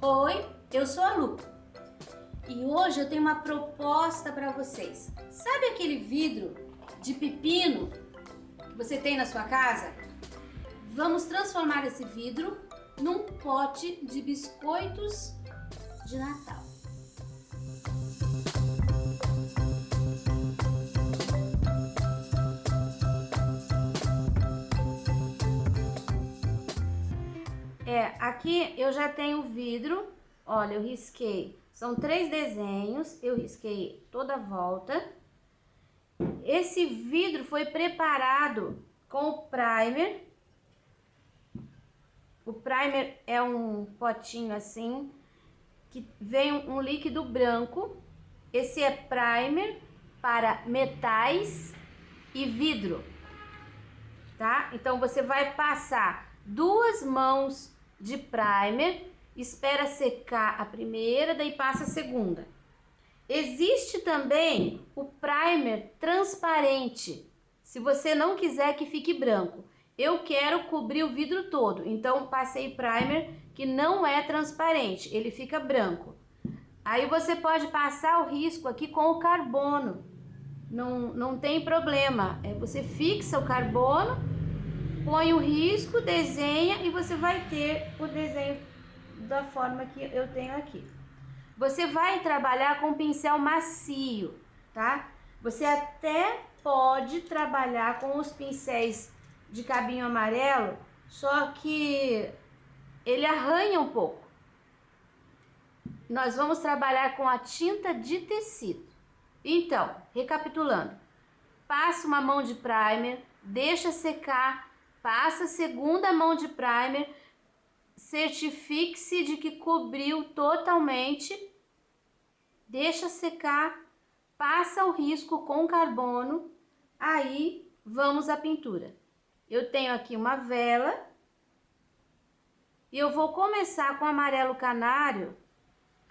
Oi, eu sou a Lu e hoje eu tenho uma proposta para vocês. Sabe aquele vidro de pepino que você tem na sua casa? Vamos transformar esse vidro num pote de biscoitos de Natal. Aqui eu já tenho o vidro. Olha, eu risquei. São 3 desenhos, eu risquei toda a volta. Esse vidro foi preparado com o primer. O primer é um potinho assim, que vem um líquido branco. Esse é primer para metais e vidro, tá? Então você vai passar 2 mãos de primer, espera secar a primeira, daí passa a segunda. Existe também o primer transparente, se você não quiser que fique branco. Eu quero cobrir o vidro todo, então passei primer que não é transparente, ele fica branco. Aí você pode passar o risco aqui com o carbono, não tem problema. Você fixa o carbono, põe o risco, desenha e você vai ter o desenho da forma que eu tenho aqui. Você vai trabalhar com pincel macio, tá? Você até pode trabalhar com os pincéis de cabinho amarelo, só que ele arranha um pouco. Nós vamos trabalhar com a tinta de tecido. Então, recapitulando, passa uma mão de primer, deixa secar, passa a segunda mão de primer, certifique-se de que cobriu totalmente, deixa secar, passa o risco com carbono, aí vamos à pintura. Eu tenho aqui uma vela e eu vou começar com amarelo canário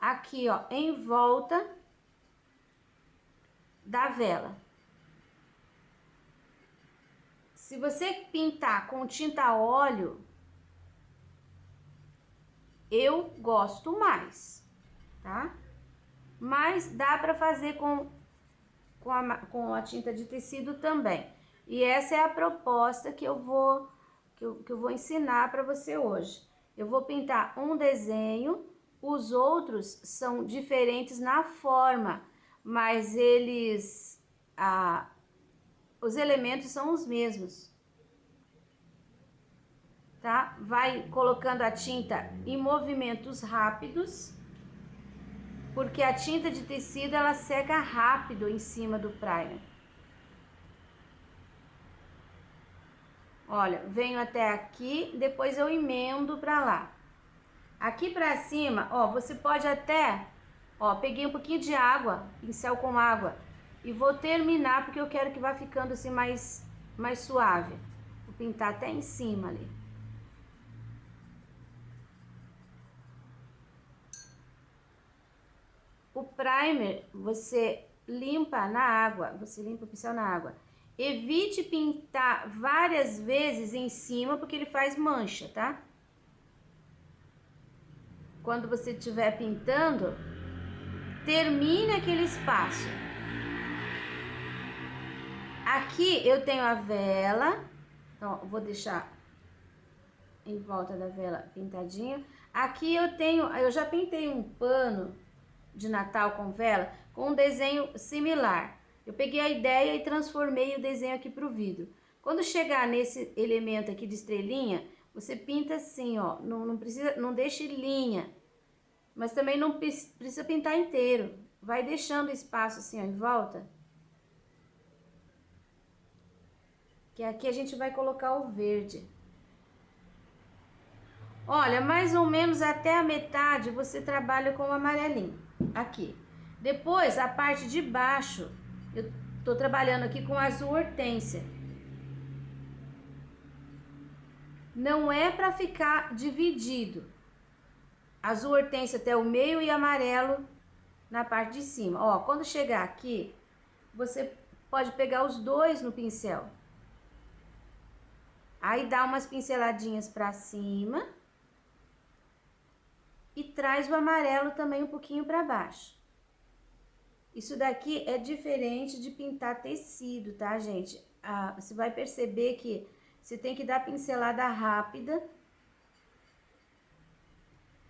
aqui, ó, em volta da vela. Se você pintar com tinta a óleo, eu gosto mais, tá? Mas dá para fazer com a tinta de tecido também. E essa é a proposta que eu vou ensinar para você hoje. Eu vou pintar um desenho, os outros são diferentes na forma, mas os elementos são os mesmos, tá? Vai colocando a tinta em movimentos rápidos, porque a tinta de tecido ela seca rápido em cima do primer. Olha, venho até aqui, depois eu emendo pra lá. Aqui pra cima, ó, você pode até, ó, peguei um pouquinho de água, pincel com água, e vou terminar porque eu quero que vá ficando assim mais suave. Vou pintar até em cima ali. O primer, você limpa na água, você limpa o pincel na água. Evite pintar várias vezes em cima, porque ele faz mancha, tá? Quando você estiver pintando, termine aquele espaço. Aqui eu tenho a vela, então vou deixar em volta da vela pintadinho. Aqui eu já pintei um pano de Natal com vela com um desenho similar. Eu peguei a ideia e transformei o desenho aqui pro vidro. Quando chegar nesse elemento aqui de estrelinha, você pinta assim, ó, não deixe linha, mas também não precisa pintar inteiro. Vai deixando espaço assim, ó, em volta. Que aqui a gente vai colocar o verde. Olha, mais ou menos até a metade você trabalha com o amarelinho, aqui. Depois, a parte de baixo, eu tô trabalhando aqui com azul hortênsia. Não é para ficar dividido. Azul hortênsia até o meio e amarelo na parte de cima. Ó, quando chegar aqui, você pode pegar os dois no pincel. Aí dá umas pinceladinhas para cima. e traz o amarelo também um pouquinho para baixo. Isso daqui é diferente de pintar tecido, tá, gente? Você vai perceber que você tem que dar pincelada rápida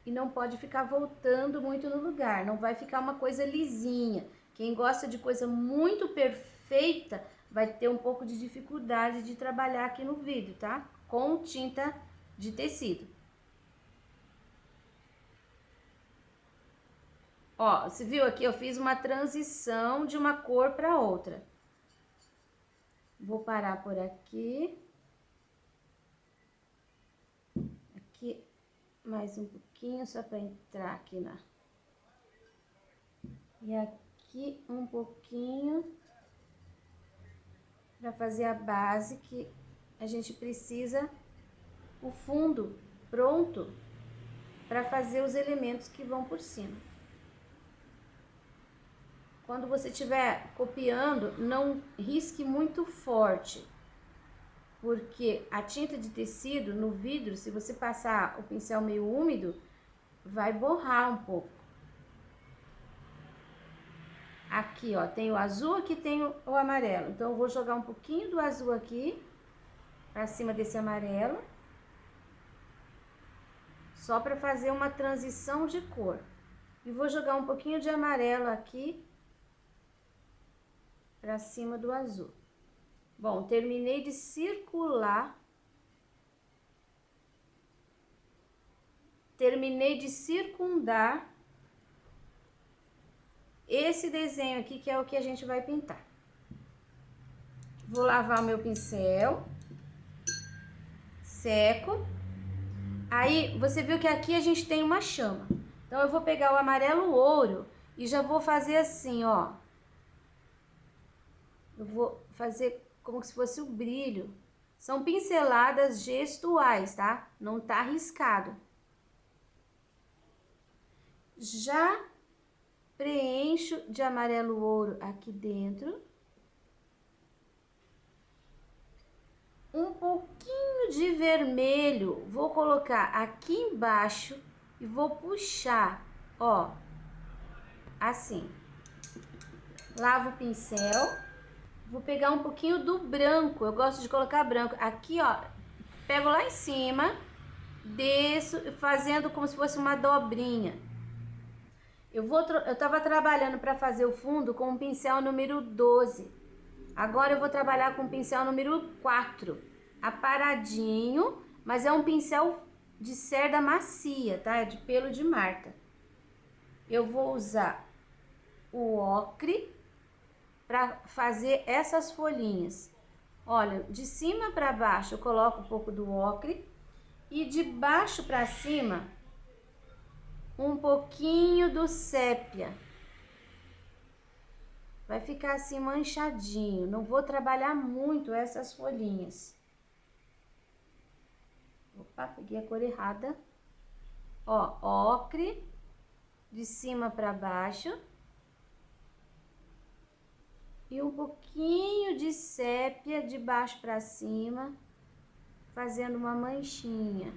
e não pode ficar voltando muito no lugar, não vai ficar uma coisa lisinha. Quem gosta de coisa muito perfeita vai ter um pouco de dificuldade de trabalhar aqui no vidro, tá? Com tinta de tecido. Ó, você viu aqui, eu fiz uma transição de uma cor para outra. Vou parar por aqui. Aqui mais um pouquinho, só para entrar aqui na... E aqui um pouquinho para fazer a base, que a gente precisa o fundo pronto para fazer os elementos que vão por cima. Quando você estiver copiando, não risque muito forte, porque a tinta de tecido no vidro, se você passar o pincel meio úmido, vai borrar um pouco. Aqui, ó, tem o azul, aqui tem o amarelo. Então, eu vou jogar um pouquinho do azul aqui, pra cima desse amarelo, só para fazer uma transição de cor. E vou jogar um pouquinho de amarelo aqui, pra cima do azul. Bom, terminei de circular. Terminei de circundar esse desenho aqui, que é o que a gente vai pintar. Vou lavar o meu pincel. Seco. Aí, você viu que aqui a gente tem uma chama. Então, eu vou pegar o amarelo ouro e já vou fazer assim, ó. Eu vou fazer como se fosse o brilho. São pinceladas gestuais, tá? Não tá riscado. Já preencho de amarelo ouro aqui dentro. Um pouquinho de vermelho, vou colocar aqui embaixo e vou puxar, ó, assim. Lavo o pincel, vou pegar um pouquinho do branco, eu gosto de colocar branco. Aqui, ó, pego lá em cima, desço, fazendo como se fosse uma dobrinha. Eu tava trabalhando para fazer o fundo com o pincel número 12. Agora eu vou trabalhar com o pincel número 4, aparadinho, mas é um pincel de cerda macia, tá? É de pelo de Marta. Eu vou usar o ocre para fazer essas folhinhas. Olha, de cima para baixo eu coloco um pouco do ocre e de baixo para cima um pouquinho do sépia. Vai ficar assim manchadinho, não vou trabalhar muito essas folhinhas. Opa, peguei a cor errada. Ó, ocre, de cima para baixo. E um pouquinho de sépia de baixo para cima, fazendo uma manchinha.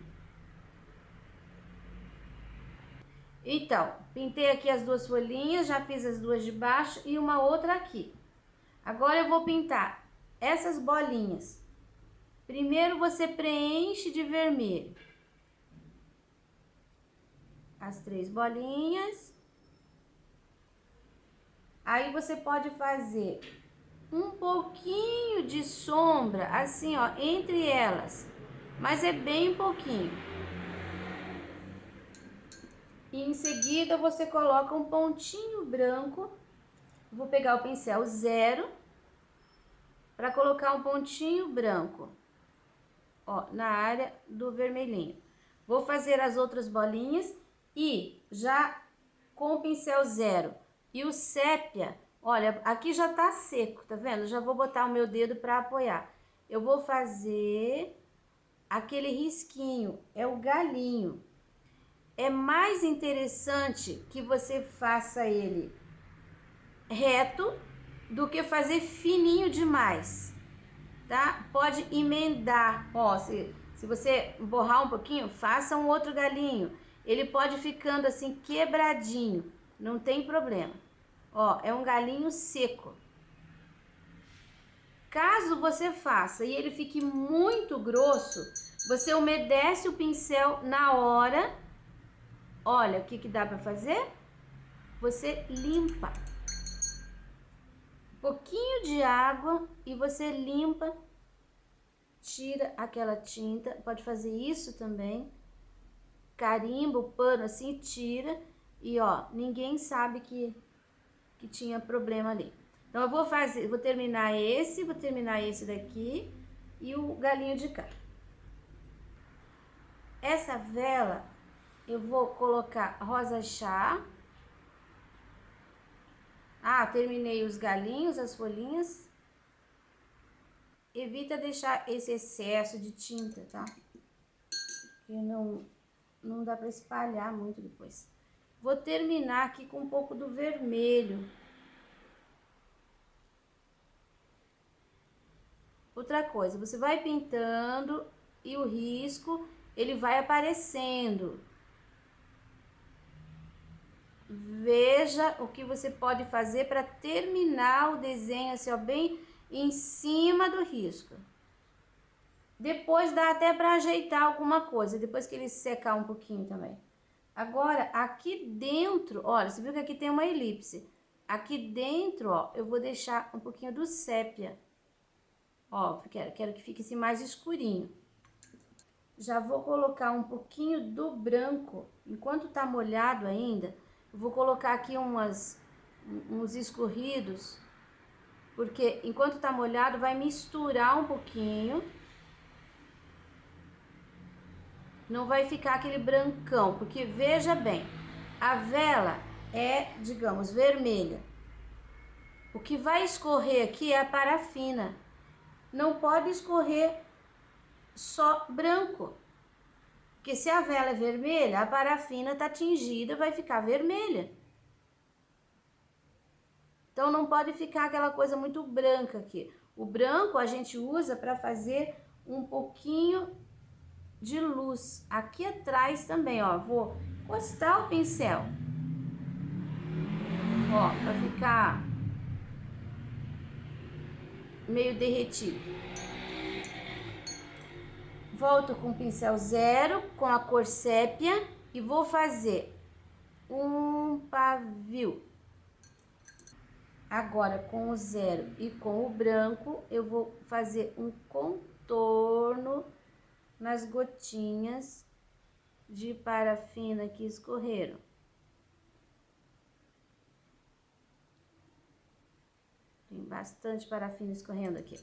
Então, pintei aqui as duas folhinhas, já fiz as duas de baixo e uma outra aqui. Agora eu vou pintar essas bolinhas. Primeiro você preenche de vermelho as 3 bolinhas. Aí você pode fazer um pouquinho de sombra, assim, ó, entre elas, mas é bem pouquinho. E em seguida você coloca um pontinho branco. Vou pegar o pincel 0 para colocar um pontinho branco, ó, na área do vermelhinho. Vou fazer as outras bolinhas e já com o pincel 0 e o sépia, olha, aqui já tá seco, tá vendo? Já vou botar o meu dedo para apoiar. Eu vou fazer aquele risquinho, é o galinho. É mais interessante que você faça ele reto do que fazer fininho demais, tá? Pode emendar, ó, se você borrar um pouquinho, faça um outro galinho. ele pode ficando assim quebradinho, não tem problema. Ó, é um galinho seco. Caso você faça e ele fique muito grosso, você umedece o pincel na hora. Olha, o que que dá para fazer? Você limpa. Um pouquinho de água e você limpa, tira aquela tinta. Pode fazer isso também. Carimba o pano assim, tira. E ó, ninguém sabe que tinha problema ali. Então eu vou terminar esse daqui e o galinho de cá. Essa vela eu vou colocar rosa chá. Ah, terminei os galinhos, as folhinhas. Evita deixar esse excesso de tinta, tá? Porque não dá pra espalhar muito depois. Vou terminar aqui com um pouco do vermelho. Outra coisa, você vai pintando e o risco, ele vai aparecendo. Veja o que você pode fazer para terminar o desenho assim, ó, bem em cima do risco. Depois dá até para ajeitar alguma coisa, depois que ele secar um pouquinho também. Agora, aqui dentro, olha, você viu que aqui tem uma elipse. Aqui dentro, ó, eu vou deixar um pouquinho do sépia. Ó, quero que fique assim mais escurinho. Já vou colocar um pouquinho do branco. Enquanto tá molhado ainda, eu vou colocar aqui uns escorridos. Porque enquanto tá molhado, vai misturar um pouquinho. Não vai ficar aquele brancão, porque veja bem, a vela é, digamos, vermelha. O que vai escorrer aqui é a parafina. Não pode escorrer só branco. Porque se a vela é vermelha, a parafina tá tingida, vai ficar vermelha. Então não pode ficar aquela coisa muito branca aqui. O branco a gente usa para fazer um pouquinho de luz. Aqui atrás também, ó, vou encostar o pincel. Ó, para ficar meio derretido. Volto com o pincel zero, com a cor sépia e vou fazer um pavio. Agora, com o zero e com o branco, eu vou fazer um contorno nas gotinhas de parafina que escorreram. Tem bastante parafina escorrendo aqui.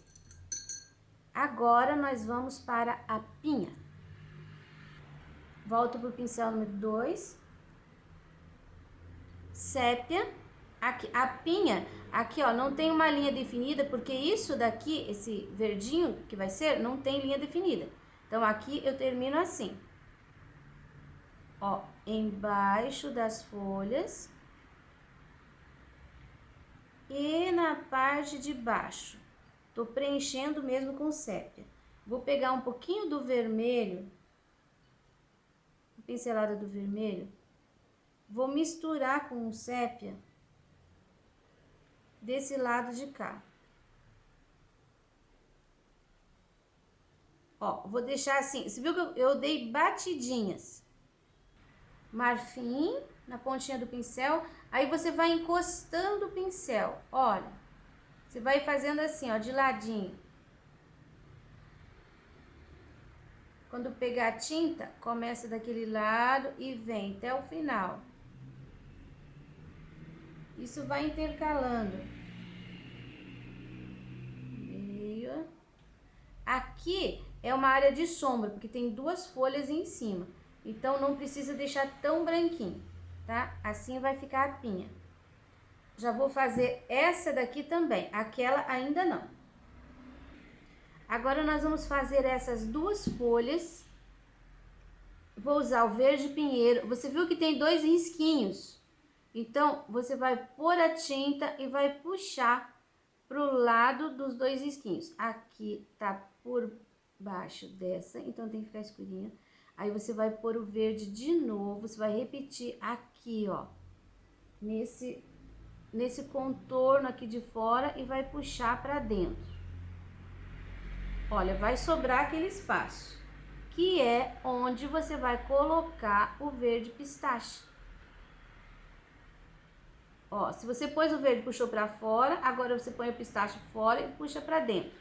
Agora, nós vamos para a pinha. Volto para o pincel número 2. Sépia. Aqui, a pinha, aqui ó, não tem uma linha definida, porque isso daqui, esse verdinho que vai ser, não tem linha definida. Então, aqui eu termino assim. Ó, embaixo das folhas. E na parte de baixo. Tô preenchendo mesmo com sépia. Vou pegar um pouquinho do vermelho, pincelada do vermelho, vou misturar com o sépia desse lado de cá. Ó, vou deixar assim, você viu que eu dei batidinhas. Marfim na pontinha do pincel, aí você vai encostando o pincel, olha. Você vai fazendo assim, ó, de ladinho. Quando pegar a tinta, começa daquele lado e vem até o final. Isso vai intercalando. Meio. Aqui é uma área de sombra, porque tem duas folhas em cima. Então, não precisa deixar tão branquinho, tá? Assim vai ficar a pinha. Já vou fazer essa daqui também, aquela ainda não. Agora, nós vamos fazer essas duas folhas. Vou usar o verde pinheiro. Você viu que tem dois risquinhos. Então, você vai pôr a tinta e vai puxar pro lado dos dois risquinhos. Aqui tá por baixo dessa, então tem que ficar escurinha. Aí você vai pôr o verde de novo, você vai repetir aqui, ó, nesse contorno aqui de fora e vai puxar pra dentro. Olha, vai sobrar aquele espaço, que é onde você vai colocar o verde pistache. Ó, se você pôs o verde e puxou pra fora, agora você põe o pistache fora e puxa pra dentro.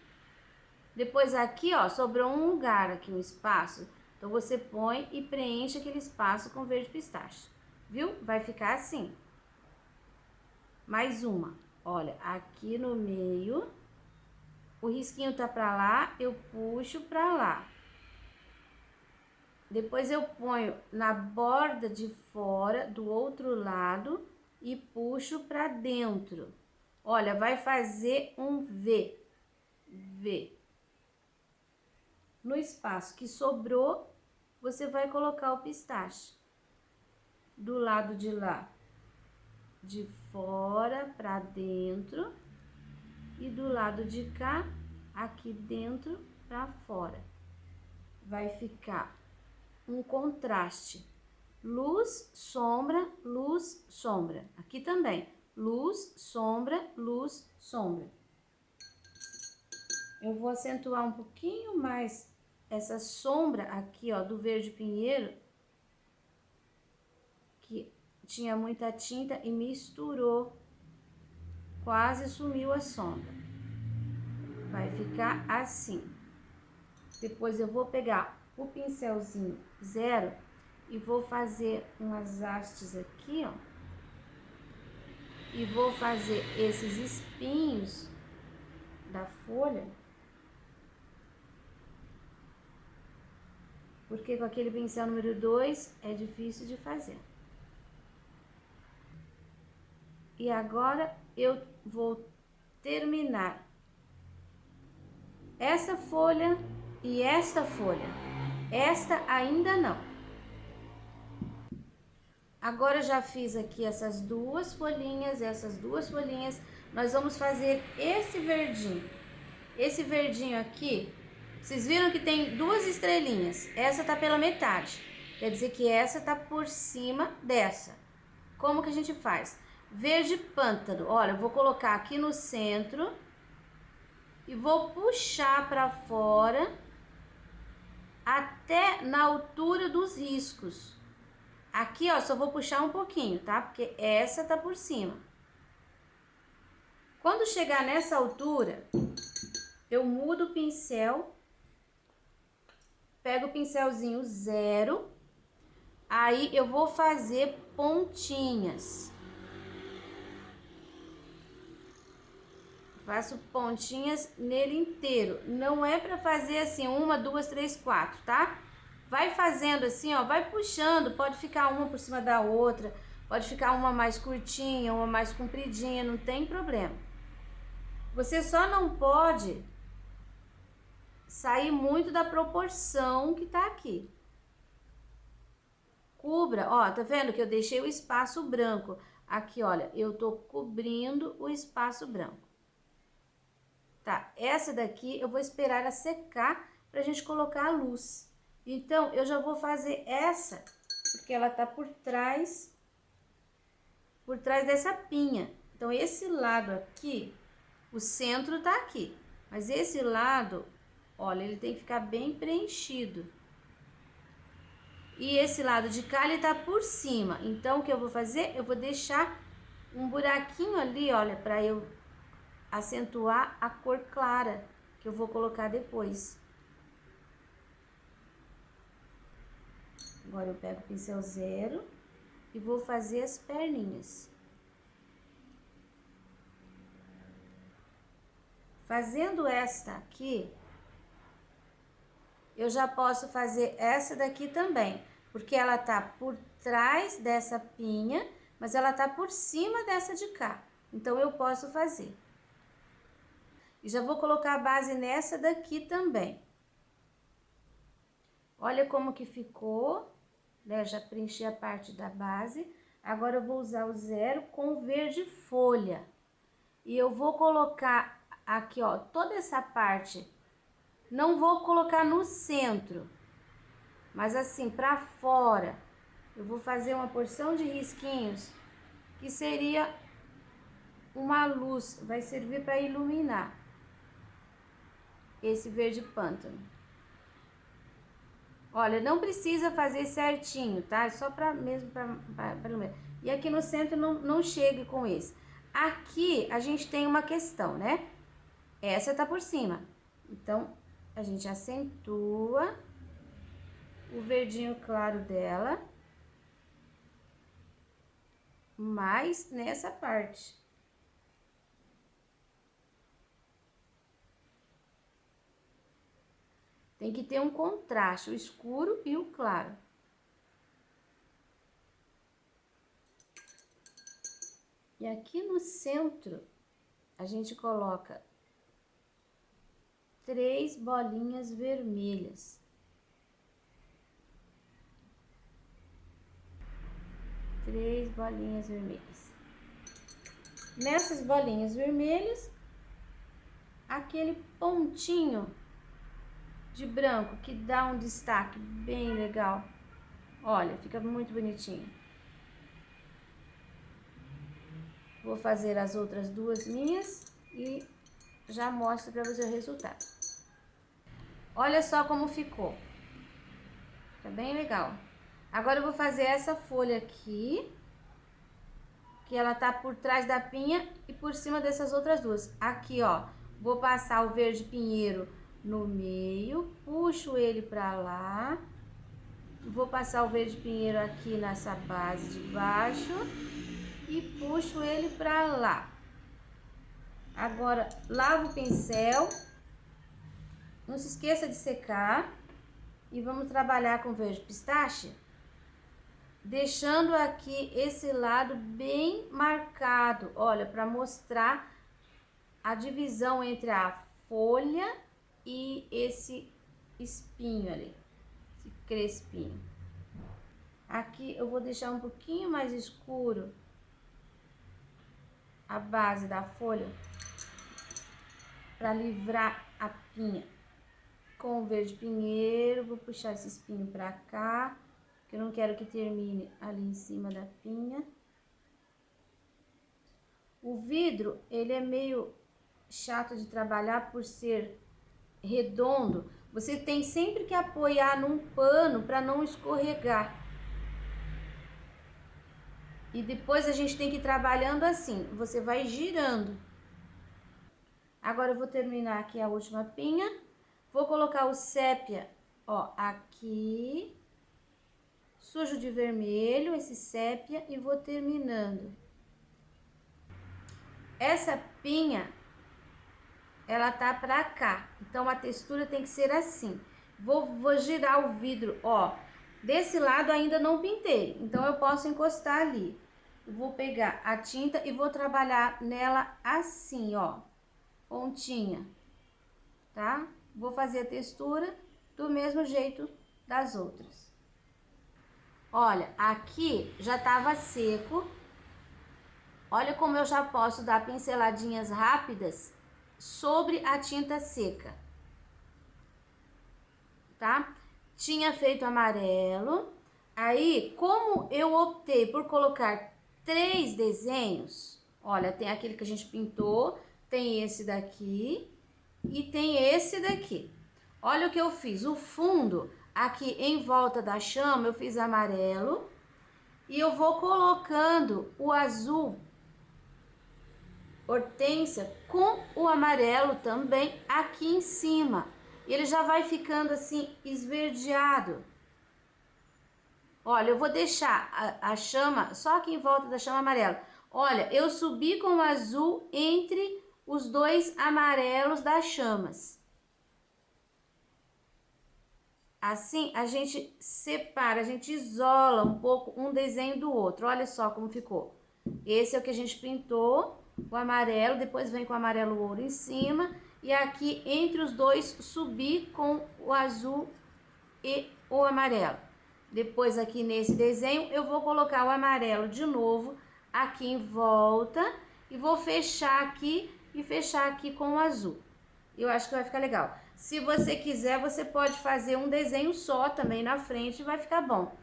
Depois aqui, ó, sobrou um lugar aqui, um espaço. Então, você põe e preenche aquele espaço com verde pistache. Viu? Vai ficar assim. Mais uma. Olha, aqui no meio, o risquinho tá pra lá, eu puxo pra lá. Depois eu ponho na borda de fora, do outro lado, e puxo pra dentro. Olha, vai fazer um V. V. No espaço que sobrou, você vai colocar o pistache. Do lado de lá, de fora pra dentro. E do lado de cá, aqui dentro pra fora. Vai ficar um contraste. Luz, sombra, luz, sombra. Aqui também. Luz, sombra, luz, sombra. Eu vou acentuar um pouquinho mais essa sombra aqui, ó, do verde pinheiro, que tinha muita tinta e misturou, quase sumiu a sombra. Vai ficar assim. Depois eu vou pegar o pincelzinho 0 e vou fazer umas hastes aqui, ó. E vou fazer esses espinhos da folha. Porque com aquele pincel número 2 é difícil de fazer. E agora eu vou terminar essa folha e esta folha. Esta ainda não. Agora eu já fiz aqui essas duas folhinhas, Nós vamos fazer esse verdinho. Esse verdinho aqui, vocês viram que tem duas estrelinhas. Essa tá pela metade. Quer dizer que essa tá por cima dessa. Como que a gente faz? Verde pântano. Olha, eu vou colocar aqui no centro e vou puxar pra fora até na altura dos riscos. Aqui, ó, só vou puxar um pouquinho, tá? Porque essa tá por cima. Quando chegar nessa altura, eu mudo o pincel, pego o pincelzinho 0, aí eu vou fazer pontinhas. Faço pontinhas nele inteiro. Não é pra fazer assim, 1, 2, 3, 4, tá? Vai fazendo assim, ó, vai puxando, pode ficar uma por cima da outra, pode ficar uma mais curtinha, uma mais compridinha, não tem problema. Você só não pode sair muito da proporção que tá aqui. Cubra, ó, tá vendo que eu deixei o espaço branco. Aqui, olha, eu tô cobrindo o espaço branco. Tá, essa daqui eu vou esperar ela secar pra gente colocar a luz. Então, eu já vou fazer essa, porque ela tá por trás dessa pinha. Então, esse lado aqui, o centro tá aqui. Mas esse lado, olha, ele tem que ficar bem preenchido. E esse lado de cá, ele tá por cima. Então, o que eu vou fazer? Eu vou deixar um buraquinho ali, olha, pra eu acentuar a cor clara, que eu vou colocar depois. Agora eu pego o pincel 0 e vou fazer as perninhas. Fazendo esta aqui, eu já posso fazer essa daqui também, porque ela tá por trás dessa pinha, mas ela tá por cima dessa de cá. Então, eu posso fazer. E já vou colocar a base nessa daqui também. Olha como que ficou, né? Já preenchi a parte da base. Agora, eu vou usar o 0 com verde folha. E eu vou colocar aqui, ó, toda essa parte. Não vou colocar no centro. Mas assim, pra fora, eu vou fazer uma porção de risquinhos, que seria uma luz, vai servir para iluminar esse verde pântano. Olha, não precisa fazer certinho, tá? É só para mesmo para iluminar. E aqui no centro não chegue com esse. Aqui a gente tem uma questão, né? Essa tá por cima. Então, a gente acentua o verdinho claro dela, mais nessa parte. Tem que ter um contraste, o escuro e o claro. E aqui no centro, a gente coloca 3 bolinhas vermelhas. 3 bolinhas vermelhas. Nessas bolinhas vermelhas, aquele pontinho de branco que dá um destaque bem legal. Olha, fica muito bonitinho. Vou fazer as outras duas minhas e já mostro para você o resultado. Olha só como ficou. Tá bem legal. Agora eu vou fazer essa folha aqui, que ela tá por trás da pinha e por cima dessas outras duas. Aqui, ó, vou passar o verde pinheiro no meio, puxo ele pra lá, vou passar o verde pinheiro aqui nessa base de baixo e puxo ele pra lá. Agora, lavo o pincel, não se esqueça de secar e vamos trabalhar com verde pistache, deixando aqui esse lado bem marcado, olha, para mostrar a divisão entre a folha e esse espinho ali, esse crespinho. Aqui eu vou deixar um pouquinho mais escuro a base da folha para livrar a pinha. Com o verde pinheiro, vou puxar esse espinho para cá, que eu não quero que termine ali em cima da pinha. O vidro, ele é meio chato de trabalhar por ser redondo. Você tem sempre que apoiar num pano para não escorregar. E depois a gente tem que ir trabalhando assim, você vai girando. Agora eu vou terminar aqui a última pinha. Vou colocar o sépia, ó, aqui, sujo de vermelho, esse sépia, e vou terminando. Essa pinha, ela tá pra cá, então a textura tem que ser assim. Vou girar o vidro, ó, desse lado ainda não pintei, então eu posso encostar ali. Eu vou pegar a tinta e vou trabalhar nela assim, ó, pontinha, tá? Vou fazer a textura do mesmo jeito das outras. Olha, aqui já tava seco. Olha como eu já posso dar pinceladinhas rápidas sobre a tinta seca, tá? Tinha feito amarelo. Aí, como eu optei por colocar 3 desenhos, olha, tem aquele que a gente pintou, tem esse daqui e tem esse daqui. Olha o que eu fiz, o fundo aqui em volta da chama eu fiz amarelo e eu vou colocando o azul hortênsia com o amarelo também aqui em cima. Ele já vai ficando assim esverdeado. Olha, eu vou deixar a chama só aqui em volta da chama amarela. Olha, eu subi com o azul entre os dois amarelos das chamas. Assim, a gente separa, a gente isola um pouco um desenho do outro. Olha só como ficou. Esse é o que a gente pintou, o amarelo, depois vem com o amarelo ouro em cima. E aqui, entre os dois, subir com o azul e o amarelo. Depois, aqui nesse desenho, eu vou colocar o amarelo de novo aqui em volta. E vou fechar aqui e fechar aqui com o azul. Eu acho que vai ficar legal. Se você quiser, você pode fazer um desenho só também na frente e vai ficar bom.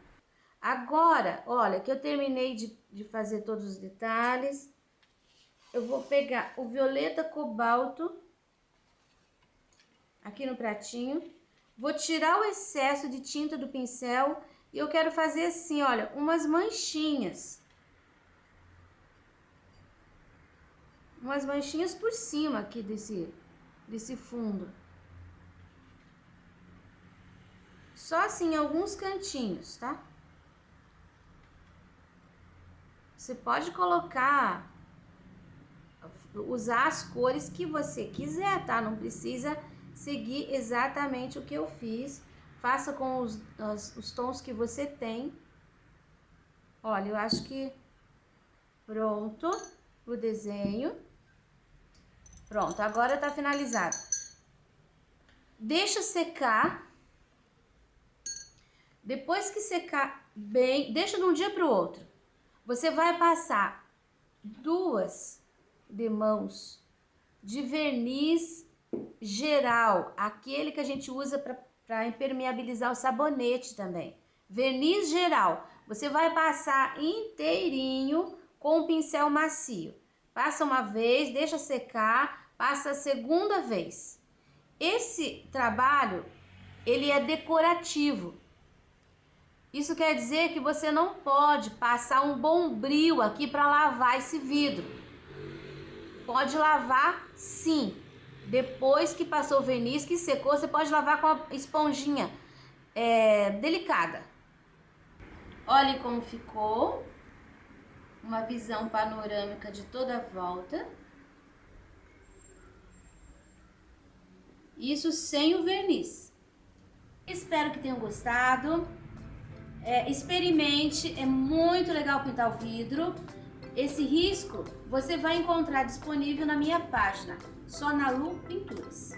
Agora, olha, que eu terminei de fazer todos os detalhes, eu vou pegar o violeta cobalto aqui no pratinho, vou tirar o excesso de tinta do pincel e eu quero fazer assim, olha, umas manchinhas. Umas manchinhas por cima aqui desse fundo. Só assim, em alguns cantinhos, tá? Você pode colocar, usar as cores que você quiser, tá? Não precisa seguir exatamente o que eu fiz. Faça com os tons que você tem. Olha, eu acho que pronto o desenho. Pronto, agora tá finalizado. Deixa secar. Depois que secar bem, deixa de um dia para o outro. Você vai passar 2 demãos de verniz geral, aquele que a gente usa para impermeabilizar o sabonete também. Verniz geral. Você vai passar inteirinho com um pincel macio. Passa uma vez, deixa secar, passa a segunda vez. Esse trabalho, ele é decorativo. Isso quer dizer que você não pode passar um bombril aqui para lavar esse vidro. Pode lavar sim. Depois que passou o verniz, que secou, você pode lavar com a esponjinha delicada. Olha como ficou. Uma visão panorâmica de toda a volta. Isso sem o verniz. Espero que tenham gostado. Experimente, é muito legal pintar o vidro. Esse risco você vai encontrar disponível na minha página, Sonalu Pinturas.